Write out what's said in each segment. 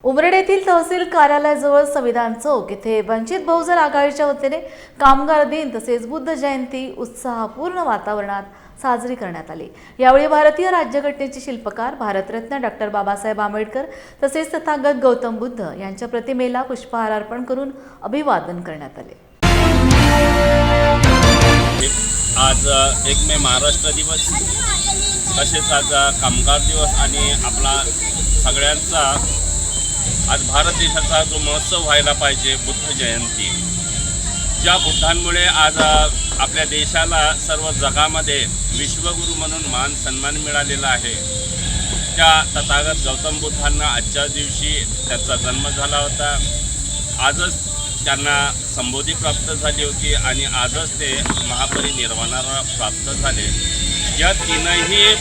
उमरेड येथील तहसील कार्यालयाजवळ संविधान चौक येथे वंचित बहुजन आघाडीच्या वतीने कामगार दिन तसेच बुद्ध जयंती उत्साहपूर्ण वातावरणात साजरी करण्यात आली। यावेळी भारतीय राज्यघटनेचे शिल्पकार भारतरत्न डॉक्टर बाबासाहेब आंबेडकर तसेच तथागत गौतम बुद्ध यांच्या प्रतिमेला पुष्पहार अर्पण करून अभिवादन करण्यात आले। आज 1 मे महाराष्ट्र दिवस, तसेच आज कामगार दिवस आणि आपला सगळ्यांचा आज भारत देशाचा जो महोत्सव व्हायला पाहिजे, बुद्ध जयंती। ज्या बुद्धांमुळे आज आपल्या देशाला सर्व जगामध्ये विश्वगुरू म्हणून मान सन्मान मिळालेला आहे, त्या तथागत गौतम बुद्धांना आजच्या दिवशी त्यांचा जन्म झाला होता। आजच त्यांना संबोधी प्राप्त झाली होती आणि आजच ते महापरिनिर्वाणाला प्राप्त झाले। या तीनही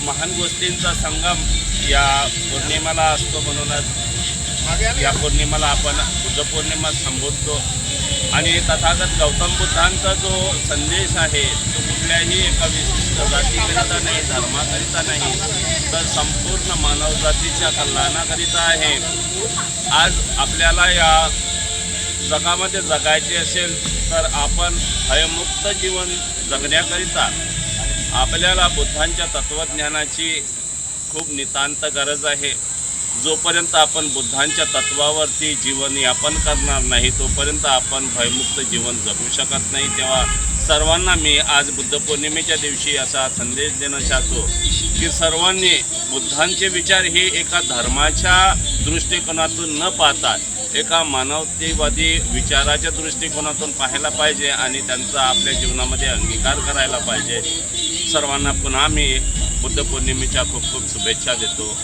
महान गोष्टींचा संगम या पौर्णिमेला असतो, म्हणूनच या पौर्णिमेला आपण बुद्ध पौर्णिमा संबोधतो। आणि तथागत गौतम बुद्धांचा जो संदेश आहे तो कुठल्याही एका विशिष्ट जातीकरिता नाही, धर्माकरिता नाही, तर संपूर्ण मानवजातीच्या कल्याणाकरिता आहे। आज आपल्याला या जगामध्ये जगायचे असेल तर आपण भयमुक्त जीवन जगण्याकरिता आपल्याला बुद्धांच्या तत्त्वज्ञानाची खूप नितांत गरज आहे। जोपर्यंत आपण बुद्धांच्या तत्वावरती जीवन यापन करणार नाही तोपर्यंत आपण भयमुक्त जीवन जगू शकत नाही। तेव्हा सर्वांना मी आज बुद्ध पौर्णिमेच्या दिवशी असा संदेश देणं चाहतो की सर्वांनी बुद्धांचे विचार हे एका धर्माच्या दृष्टिकोनातून न पाहता एका मानवतेवादी विचाराच्या दृष्टिकोनातून पाहायला पाहिजे आणि त्यांचा आपल्या जीवनामध्ये अंगीकार करायला पाहिजे। सर्वांना पुन्हा मी बुद्ध पौर्णिमेच्या खूप खूप शुभेच्छा देतो।